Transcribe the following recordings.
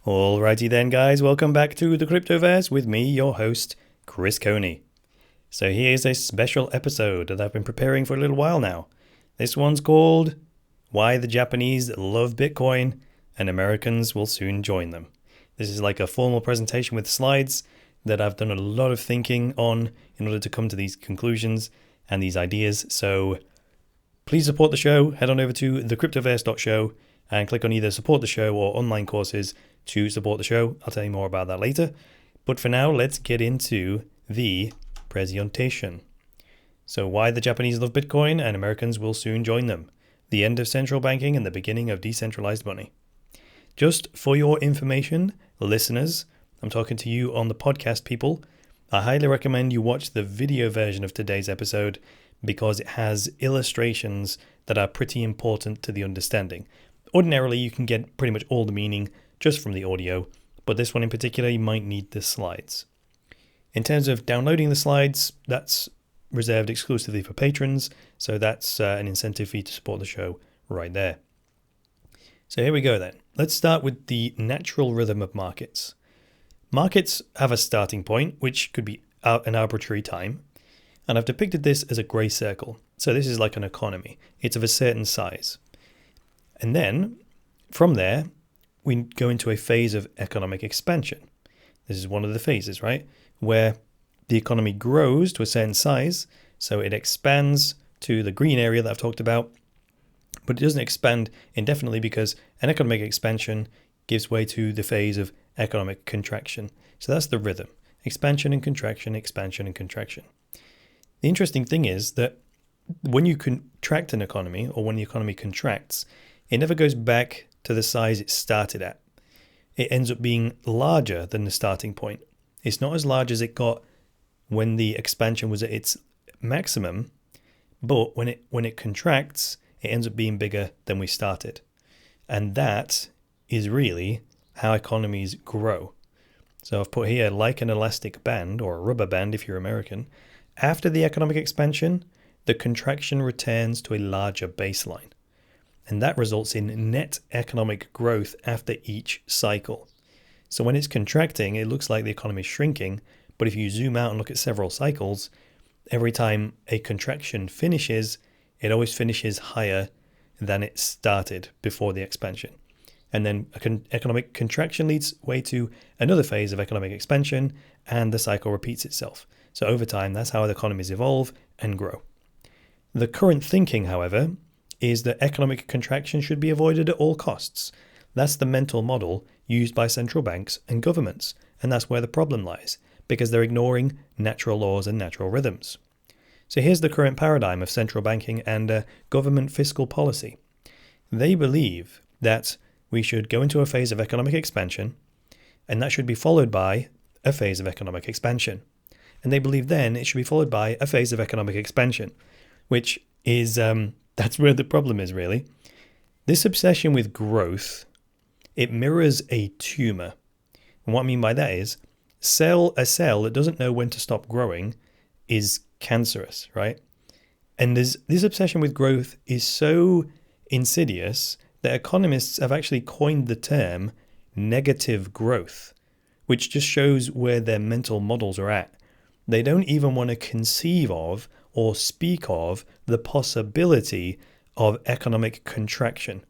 Alrighty then, guys, welcome back to the Cryptoverse with me, your host, Chris Coney. So here's a special episode that I've been preparing for a little while now. This one's called Why the Japanese Love Bitcoin and Americans Will Soon Join Them. This is like a formal presentation with slides that I've done a lot of thinking on in order to come to these conclusions and these ideas. So please support the show. Head on over to thecryptoverse.show and click on either support the show or online courses to support the show. I'll tell you more about that later. But for now, let's get into the presentation. So why the Japanese love Bitcoin and Americans will soon join them. The end of central banking and the beginning of decentralized money. Just for your information, listeners, I'm talking to you on the podcast people. I highly recommend you watch the video version of today's episode because it has illustrations that are pretty important to the understanding. Ordinarily, you can get pretty much all the meaning just from the audio, but this one in particular, you might need the slides. In terms of downloading the slides, that's reserved exclusively for patrons, so that's an incentive for you to support the show right there. So here we go then. Let's start with the natural rhythm of markets. Markets have a starting point, which could be an arbitrary time, and I've depicted this as a grey circle. So this is like an economy. It's of a certain size. And then, from there, we go into a phase of economic expansion. This is one of the phases, right? Where the economy grows to a certain size, so it expands to the green area that I've talked about, but it doesn't expand indefinitely because an economic expansion gives way to the phase of economic contraction. So that's the rhythm. Expansion and contraction, expansion and contraction. The interesting thing is that when you contract an economy, or when the economy contracts, it never goes back to the size it started at. It ends up being larger than the starting point. It's not as large as it got when the expansion was at its maximum, but when it contracts, it ends up being bigger than we started. And that is really how economies grow. So I've put here like an elastic band, or a rubber band if you're American. After the economic expansion, the contraction returns to a larger baseline. And that results in net economic growth after each cycle. So when it's contracting, it looks like the economy is shrinking. But if you zoom out and look at several cycles, every time a contraction finishes, it always finishes higher than it started before the expansion. And then economic contraction leads way to another phase of economic expansion, and the cycle repeats itself. So over time, that's how the economies evolve and grow. The current thinking, however, is that economic contraction should be avoided at all costs. That's the mental model used by central banks and governments, and that's where the problem lies, because they're ignoring natural laws and natural rhythms. So here's the current paradigm of central banking and government fiscal policy. They believe that we should go into a phase of economic expansion, and that should be followed by a phase of economic expansion. And they believe then it should be followed by a phase of economic expansion, which is that's where the problem is, really. This obsession with growth, it mirrors a tumor. And what I mean by that is, a cell that doesn't know when to stop growing is cancerous, right? And this obsession with growth is so insidious that economists have actually coined the term negative growth, which just shows where their mental models are at. They don't even want to conceive of or speak of the possibility of economic contraction,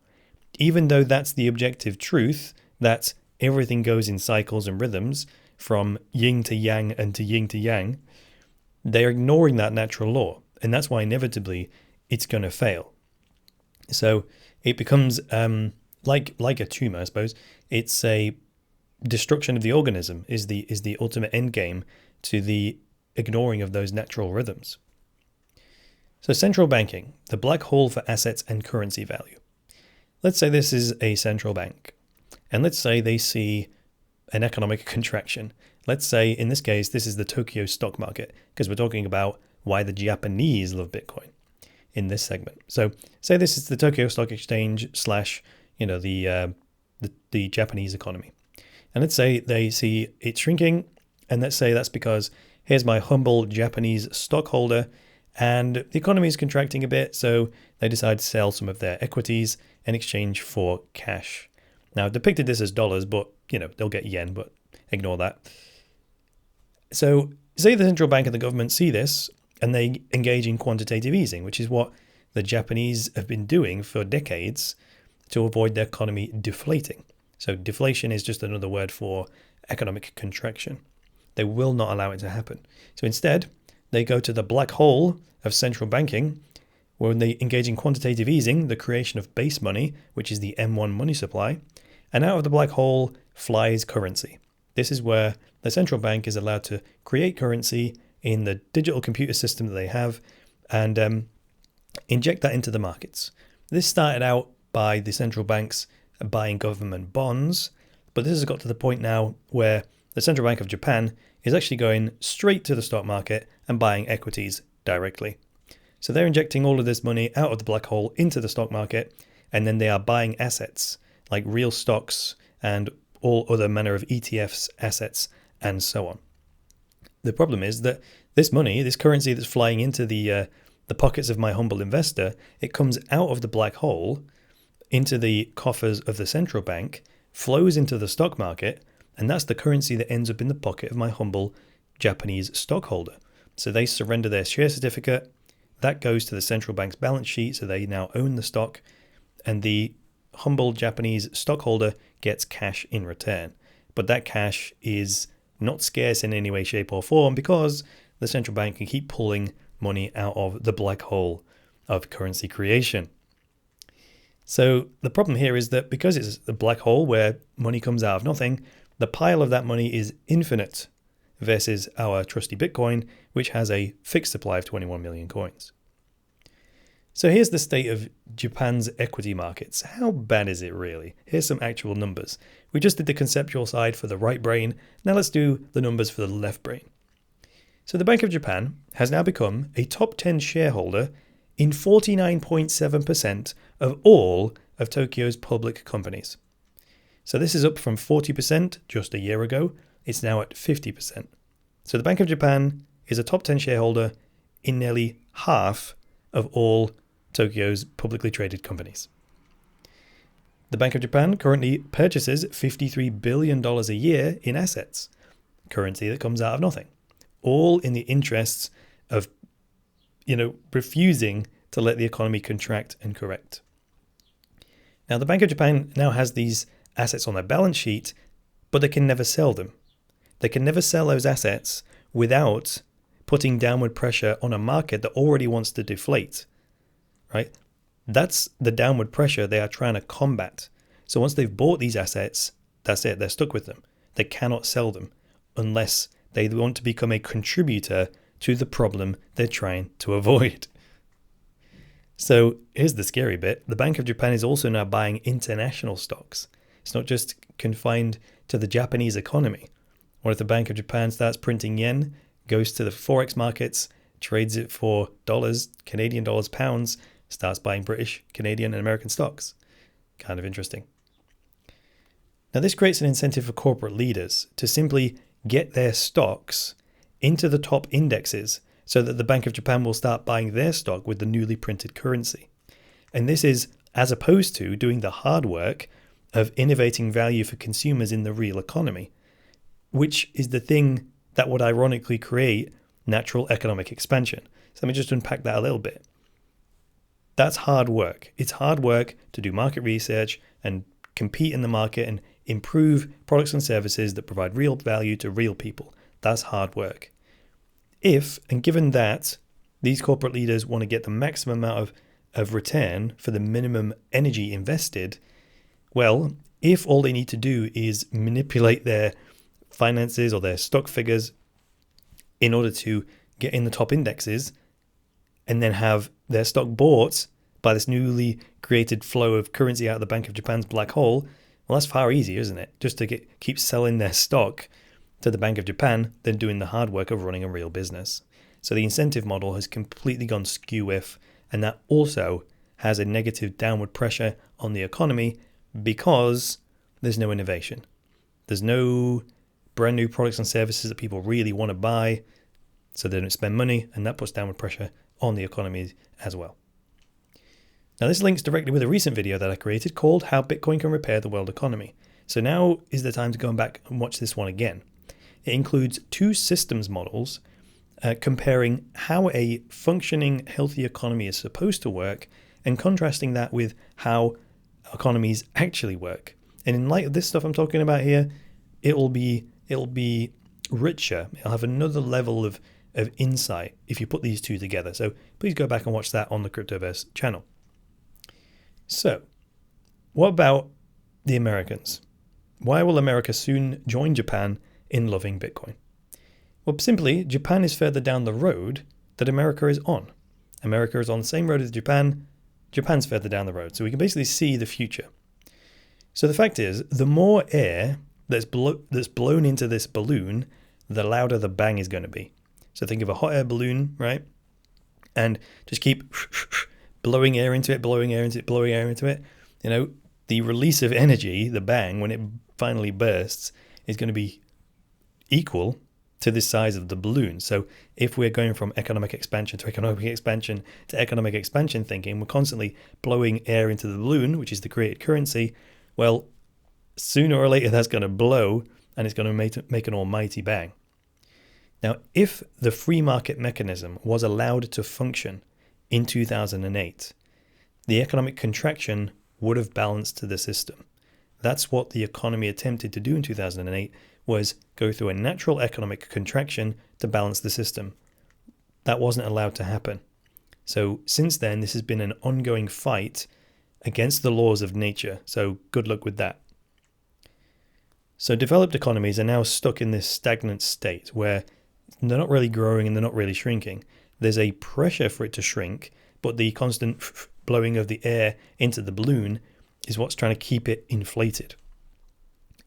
even though that's the objective truth, that everything goes in cycles and rhythms from yin to yang and to yin to yang. They're ignoring that natural law, and that's why inevitably it's going to fail. So it becomes like a tumor, I suppose. It's a destruction of the organism is the ultimate end game to the ignoring of those natural rhythms. So central banking, the black hole for assets and currency value. Let's say this is a central bank, and let's say they see an economic contraction. Let's say, in this case, this is the Tokyo stock market, because we're talking about why the Japanese love Bitcoin in this segment. So say this is the Tokyo Stock Exchange / the Japanese economy. And let's say they see it shrinking, and let's say that's because here's my humble Japanese stockholder, and the economy is contracting a bit, so they decide to sell some of their equities in exchange for cash. Now, I've depicted this as dollars, but, they'll get yen, but ignore that. So say the central bank and the government see this and they engage in quantitative easing, which is what the Japanese have been doing for decades to avoid their economy deflating. So deflation is just another word for economic contraction. They will not allow it to happen. So instead, they go to the black hole of central banking, where they engage in quantitative easing, the creation of base money, which is the M1 money supply, and out of the black hole flies currency. This is where the central bank is allowed to create currency in the digital computer system that they have and inject that into the markets. This started out by the central banks buying government bonds, but this has got to the point now where the Central Bank of Japan is actually going straight to the stock market and buying equities directly. So they're injecting all of this money out of the black hole into the stock market, and then they are buying assets like real stocks and all other manner of ETFs, assets, and so on. The problem is that this money, this currency that's flying into the pockets of my humble investor, it comes out of the black hole into the coffers of the central bank, flows into the stock market, and that's the currency that ends up in the pocket of my humble Japanese stockholder. So they surrender their share certificate, that goes to the central bank's balance sheet, so they now own the stock, and the humble Japanese stockholder gets cash in return. But that cash is not scarce in any way, shape, or form because the central bank can keep pulling money out of the black hole of currency creation. So the problem here is that because it's the black hole where money comes out of nothing, the pile of that money is infinite versus our trusty Bitcoin, which has a fixed supply of 21 million coins. So here's the state of Japan's equity markets. How bad is it really? Here's some actual numbers. We just did the conceptual side for the right brain. Now let's do the numbers for the left brain. So the Bank of Japan has now become a top 10 shareholder in 49.7% of all of Tokyo's public companies. So this is up from 40% just a year ago. It's now at 50%. So the Bank of Japan is a top 10 shareholder in nearly half of all Tokyo's publicly traded companies. The Bank of Japan currently purchases $53 billion a year in assets, currency that comes out of nothing, all in the interests of, refusing to let the economy contract and correct. Now, the Bank of Japan now has these assets on their balance sheet, but they can never sell them. They can never sell those assets without putting downward pressure on a market that already wants to deflate, right? That's the downward pressure they are trying to combat. So once they've bought these assets, that's it, they're stuck with them. They cannot sell them unless they want to become a contributor to the problem they're trying to avoid. So here's the scary bit. The Bank of Japan is also now buying international stocks. It's not just confined to the Japanese economy. What if the Bank of Japan starts printing yen, goes to the forex markets, trades it for dollars, Canadian dollars, pounds, starts buying British, Canadian, and American stocks? Kind of interesting. Now this creates an incentive for corporate leaders to simply get their stocks into the top indexes so that the Bank of Japan will start buying their stock with the newly printed currency. And this is as opposed to doing the hard work of innovating value for consumers in the real economy, which is the thing that would ironically create natural economic expansion. So let me just unpack that a little bit. That's hard work. It's hard work to do market research and compete in the market and improve products and services that provide real value to real people. That's hard work. If, and given that these corporate leaders want to get the maximum amount of return for the minimum energy invested, well, if all they need to do is manipulate their finances or their stock figures in order to get in the top indexes and then have their stock bought by this newly created flow of currency out of the Bank of Japan's black hole, well, that's far easier, isn't it? Just to keep selling their stock to the Bank of Japan than doing the hard work of running a real business. So the incentive model has completely gone skew-whiff, and that also has a negative downward pressure on the economy because there's no innovation. There's no brand new products and services that people really want to buy, so they don't spend money, and that puts downward pressure on the economy as well. Now this links directly with a recent video that I created called How Bitcoin Can Repair the World Economy. So now is the time to go back and watch this one again. It includes two systems models comparing how a functioning, healthy economy is supposed to work and contrasting that with how economies actually work. And in light of this stuff I'm talking about here, it'll be richer. It'll have another level of insight if you put these two together. So please go back and watch that on the Cryptoverse channel. So, what about the Americans? Why will America soon join Japan in loving Bitcoin? Well, simply, Japan is further down the road that America is on. America is on the same road as Japan. Japan's further down the road. So we can basically see the future. So the fact is, the more air that's blown into this balloon, the louder the bang is going to be. So think of a hot air balloon, right? And just keep blowing air into it, blowing air into it, blowing air into it. You know, the release of energy, the bang, when it finally bursts, is going to be equal to the size of the balloon. So if we're going from economic expansion to economic expansion to economic expansion thinking, we're constantly blowing air into the balloon, which is the created currency. Well, sooner or later that's going to blow and it's going to make an almighty bang. Now, if the free market mechanism was allowed to function in 2008, the economic contraction would have balanced the system. That's what the economy attempted to do in 2008, was go through a natural economic contraction to balance the system. That wasn't allowed to happen. So since then, this has been an ongoing fight against the laws of nature. So good luck with that. So developed economies are now stuck in this stagnant state where they're not really growing and they're not really shrinking. There's a pressure for it to shrink, but the constant blowing of the air into the balloon is what's trying to keep it inflated.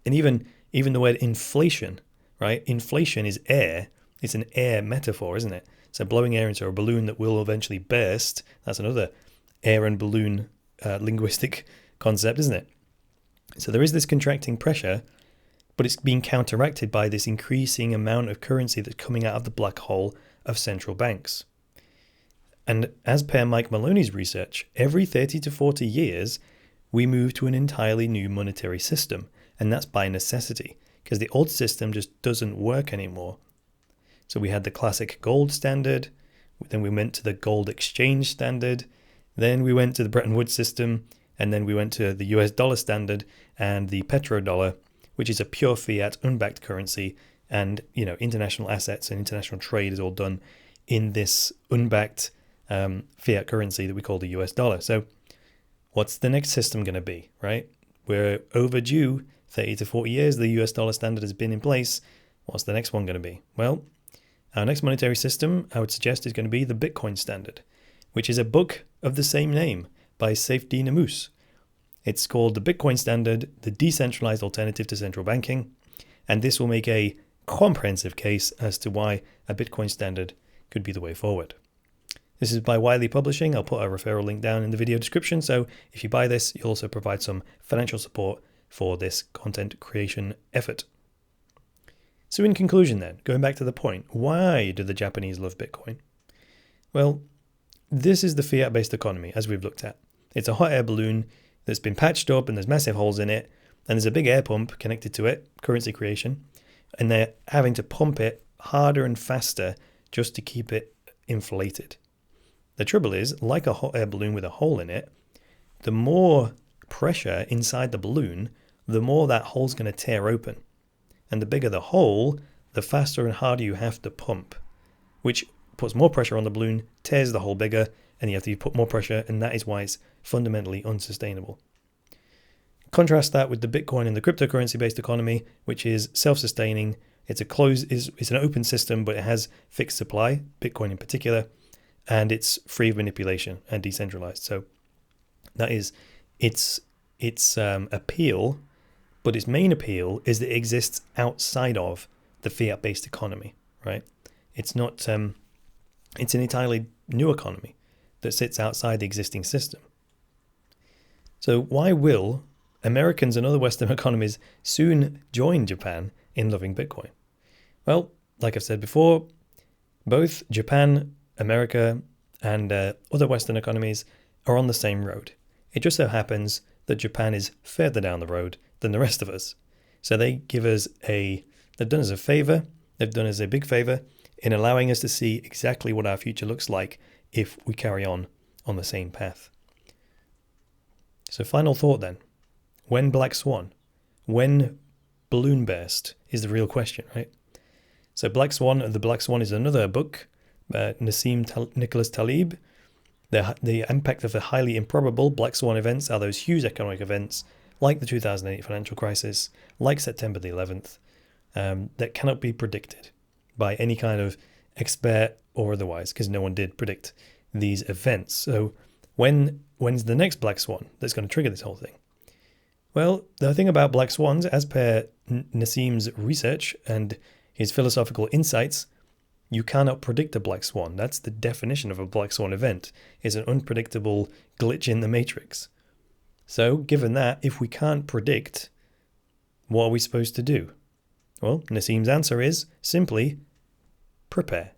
And even the word inflation, right? Inflation is air. It's an air metaphor, isn't it? So blowing air into a balloon that will eventually burst, that's another air and balloon linguistic concept, isn't it? So there is this contracting pressure, but it's being counteracted by this increasing amount of currency that's coming out of the black hole of central banks. And as per Mike Maloney's research, every 30 to 40 years, we move to an entirely new monetary system. And that's by necessity, because the old system just doesn't work anymore. So we had the classic gold standard, then we went to the gold exchange standard, then we went to the Bretton Woods system, and then we went to the US dollar standard and the petrodollar, which is a pure fiat, unbacked currency, and international assets and international trade is all done in this unbacked fiat currency that we call the US dollar. So what's the next system going to be, right? We're overdue. 30 to 40 years, the US dollar standard has been in place. What's the next one going to be? Well, our next monetary system, I would suggest, is going to be the Bitcoin standard, which is a book of the same name by Saifedean Ammous. It's called the Bitcoin Standard, the Decentralized Alternative to Central Banking, and this will make a comprehensive case as to why a Bitcoin standard could be the way forward. This is by Wiley Publishing. I'll put a referral link down in the video description, so if you buy this, you'll also provide some financial support for this content creation effort. So in conclusion then, going back to the point, why do the Japanese love Bitcoin? Well, this is the fiat-based economy, as we've looked at. It's a hot air balloon that's been patched up and there's massive holes in it, and there's a big air pump connected to it, currency creation, and they're having to pump it harder and faster just to keep it inflated. The trouble is, like a hot air balloon with a hole in it, the more pressure inside the balloon, the more that hole's going to tear open. And the bigger the hole, the faster and harder you have to pump, which puts more pressure on the balloon, tears the hole bigger, and you have to put more pressure, and that is why it's fundamentally unsustainable. Contrast that with the Bitcoin and the cryptocurrency-based economy, which is self-sustaining. It's an open system, but it has fixed supply, Bitcoin in particular, and it's free of manipulation and decentralized. So that is its appeal. But its main appeal is that it exists outside of the fiat-based economy, right? It's not. It's an entirely new economy that sits outside the existing system. So why will Americans and other Western economies soon join Japan in loving Bitcoin? Well, like I've said before, both Japan, America, and other Western economies are on the same road. It just so happens that Japan is further down the road than the rest of us. So they've done us a favor, they've done us a big favor in allowing us to see exactly what our future looks like if we carry on the same path. So final thought then. When black swan? When balloon burst is the real question, right? So Black Swan is another book by Nicholas Taleb. The impact of the highly improbable black swan events are those huge economic events like the 2008 financial crisis, like September the 11th, that cannot be predicted by any kind of expert or otherwise, because no one did predict these events. So when's the next black swan that's going to trigger this whole thing? Well, the thing about black swans, as per Nassim's research and his philosophical insights, you cannot predict a black swan. That's the definition of a black swan event, is an unpredictable glitch in the matrix. So, given that, if we can't predict, what are we supposed to do? Well, Nassim's answer is simply prepare.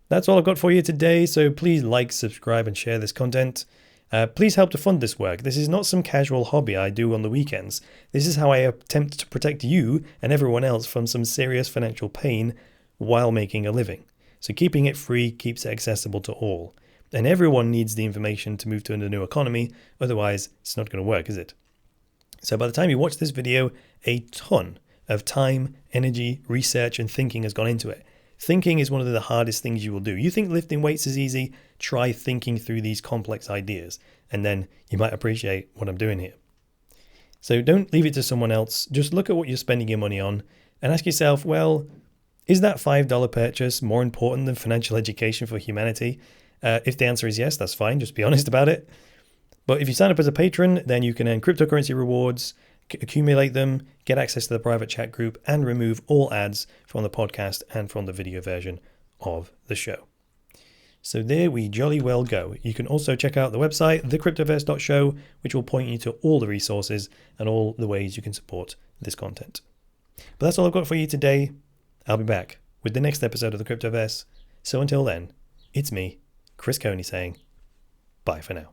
That's all I've got for you today, so please like, subscribe, and share this content. Please help to fund this work. This is not some casual hobby I do on the weekends. This is how I attempt to protect you and everyone else from some serious financial pain while making a living. So keeping it free keeps it accessible to all. And everyone needs the information to move to the new economy, otherwise it's not going to work, is it? So by the time you watch this video, a ton of time, energy, research, and thinking has gone into it. Thinking is one of the hardest things you will do. You think lifting weights is easy? Try thinking through these complex ideas, and then you might appreciate what I'm doing here. So don't leave it to someone else. Just look at what you're spending your money on and ask yourself, well, is that $5 purchase more important than financial education for humanity? If the answer is yes, that's fine. Just be honest about it. But if you sign up as a patron, then you can earn cryptocurrency rewards, accumulate them, get access to the private chat group, and remove all ads from the podcast and from the video version of the show. So there we jolly well go. You can also check out the website, thecryptoverse.show, which will point you to all the resources and all the ways you can support this content. But that's all I've got for you today. I'll be back with the next episode of the Cryptoverse. So until then, it's me, Chris Coney, saying bye for now.